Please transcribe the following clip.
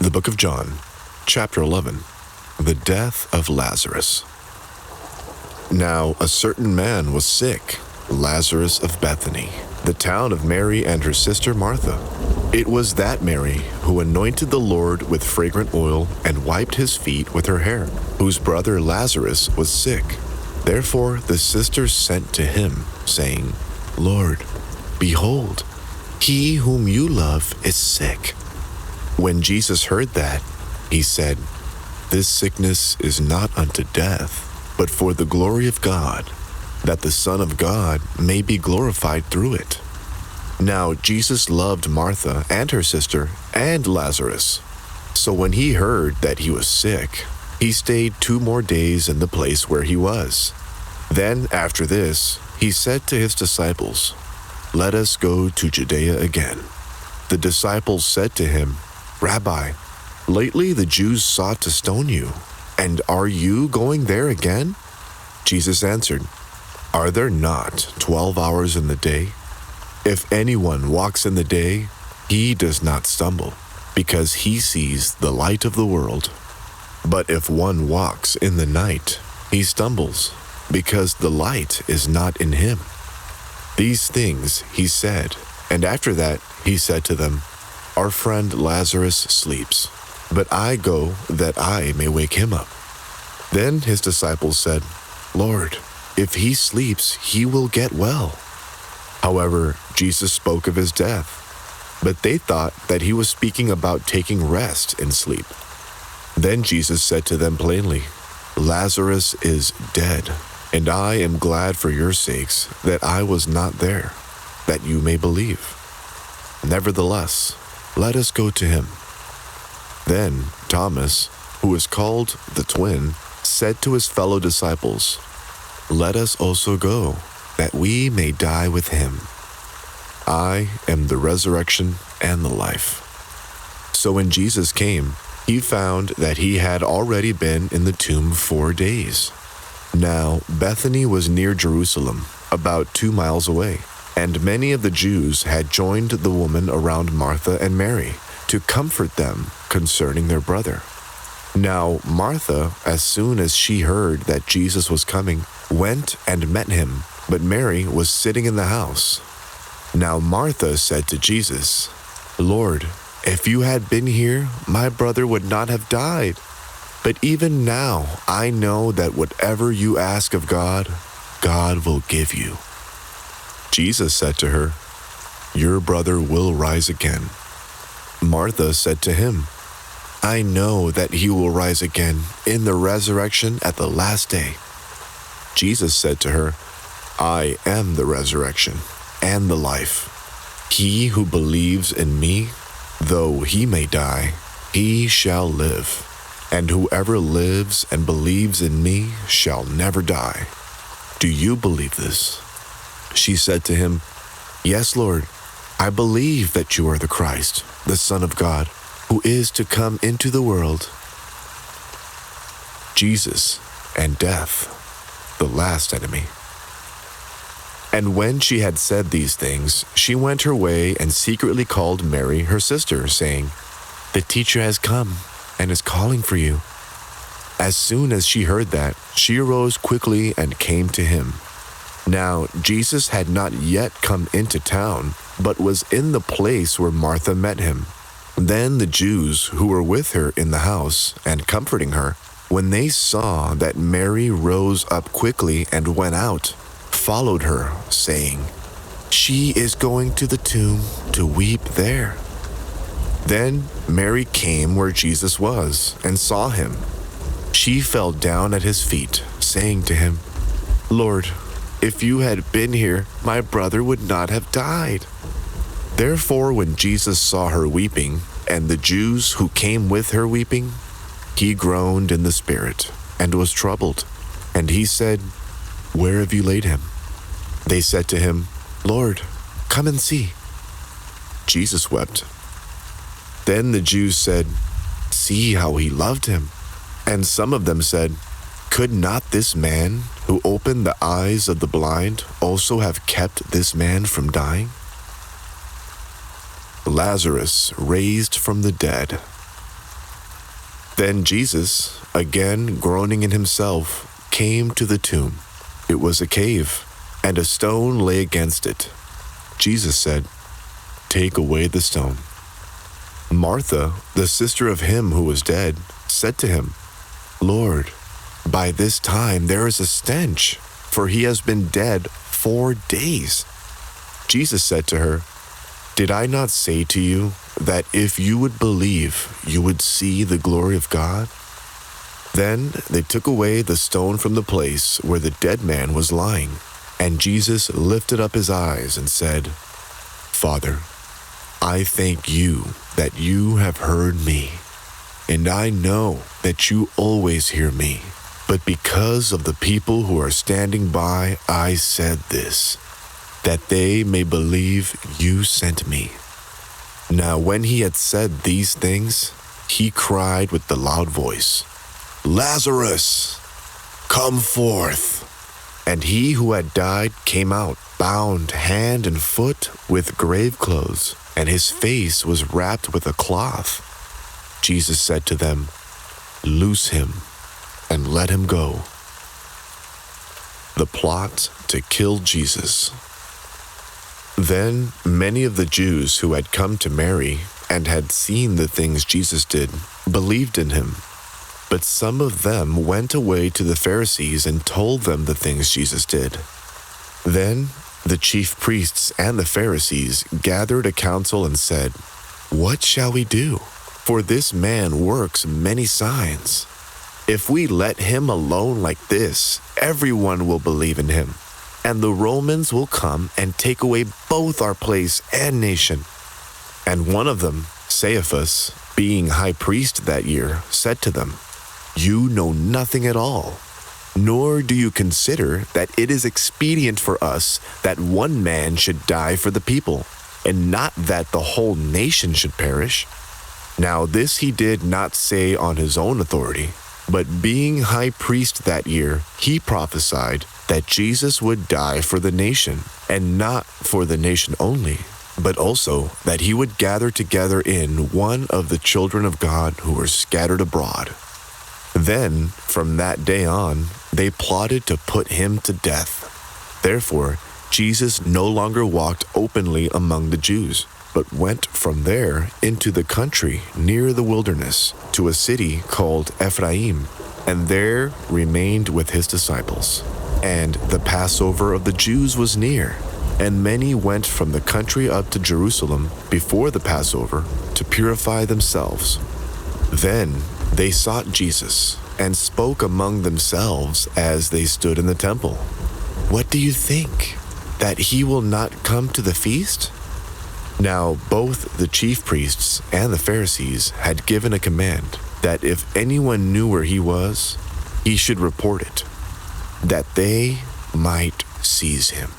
The book of John, chapter 11, the death of Lazarus. Now a certain man was sick, Lazarus of Bethany, the town of Mary and her sister Martha. It was that Mary who anointed the Lord with fragrant oil and wiped his feet with her hair, whose brother Lazarus was sick. Therefore the sisters sent to him, saying, Lord, behold, he whom you love is sick. When Jesus heard that, he said, This sickness is not unto death, but for the glory of God, that the Son of God may be glorified through it. Now Jesus loved Martha and her sister and Lazarus. So when he heard that he was sick, he stayed 2 more days in the place where he was. Then after this, he said to his disciples, Let us go to Judea again. The disciples said to him, Rabbi, lately the Jews sought to stone you, and are you going there again? Jesus answered, Are there not 12 hours in the day? If anyone walks in the day, he does not stumble, because he sees the light of the world. But if one walks in the night, he stumbles, because the light is not in him. These things he said, and after that he said to them, Our friend Lazarus sleeps, but I go that I may wake him up. Then his disciples said, Lord, if he sleeps, he will get well. However, Jesus spoke of his death, but they thought that he was speaking about taking rest in sleep. Then Jesus said to them plainly, Lazarus is dead, and I am glad for your sakes that I was not there, that you may believe. Nevertheless, let us go to him. Then Thomas, who is called the twin, said to his fellow disciples, Let us also go, that we may die with him. I am the resurrection and the life. So when Jesus came, he found that he had already been in the tomb 4 days. Now Bethany was near Jerusalem, about 2 miles away, and many of the Jews had joined the woman around Martha and Mary to comfort them concerning their brother. Now Martha, as soon as she heard that Jesus was coming, went and met him, but Mary was sitting in the house. Now Martha said to Jesus, Lord, if you had been here, my brother would not have died. But even now I know that whatever you ask of God, God will give you. Jesus said to her, Your brother will rise again. Martha said to him, I know that he will rise again in the resurrection at the last day. Jesus said to her, I am the resurrection and the life. He who believes in me, though he may die, he shall live. And whoever lives and believes in me shall never die. Do you believe this? She said to him, Yes, Lord, I believe that you are the Christ, the Son of God, who is to come into the world. Jesus and death, the last enemy. And when she had said these things, she went her way and secretly called Mary, her sister, saying, The teacher has come and is calling for you. As soon as she heard that, she arose quickly and came to him. Now Jesus had not yet come into town, but was in the place where Martha met him. Then the Jews who were with her in the house and comforting her, when they saw that Mary rose up quickly and went out, followed her, saying, She is going to the tomb to weep there. Then Mary came where Jesus was and saw him. She fell down at his feet, saying to him, Lord, if you had been here, my brother would not have died. Therefore, when Jesus saw her weeping, and the Jews who came with her weeping, he groaned in the spirit and was troubled. And he said, Where have you laid him? They said to him, Lord, come and see. Jesus wept. Then the Jews said, See how he loved him. And some of them said, Could not this man who opened the eyes of the blind also have kept this man from dying? Lazarus raised from the dead. Then Jesus, again groaning in himself, came to the tomb. It was a cave, and a stone lay against it. Jesus said, "Take away the stone." Martha, the sister of him who was dead, said to him, "Lord, by this time there is a stench, for he has been dead 4 days." Jesus said to her, "Did I not say to you that if you would believe, you would see the glory of God?" Then they took away the stone from the place where the dead man was lying, and Jesus lifted up his eyes and said, "Father, I thank you that you have heard me, and I know that you always hear me. But because of the people who are standing by, I said this, that they may believe you sent me." Now when he had said these things, he cried with a loud voice, "Lazarus, come forth." And he who had died came out, bound hand and foot with grave clothes, and his face was wrapped with a cloth. Jesus said to them, "Loose him and let him go." The plot to kill Jesus. Then many of the Jews who had come to Mary and had seen the things Jesus did believed in him. But some of them went away to the Pharisees and told them the things Jesus did. Then the chief priests and the Pharisees gathered a council and said, "What shall we do? For this man works many signs. If we let him alone like this, everyone will believe in him, and the Romans will come and take away both our place and nation." And one of them, Caiaphas, being high priest that year, said to them, "You know nothing at all, nor do you consider that it is expedient for us that one man should die for the people, and not that the whole nation should perish." Now this he did not say on his own authority, but being high priest that year, he prophesied that Jesus would die for the nation, and not for the nation only, but also that he would gather together in one of the children of God who were scattered abroad. Then, from that day on, they plotted to put him to death. Therefore, Jesus no longer walked openly among the Jews, but went from there into the country near the wilderness to a city called Ephraim, and there remained with his disciples. And the Passover of the Jews was near, and many went from the country up to Jerusalem before the Passover to purify themselves. Then they sought Jesus and spoke among themselves as they stood in the temple, "What do you think? That he will not come to the feast?" Now both the chief priests and the Pharisees had given a command that if anyone knew where he was, he should report it, that they might seize him.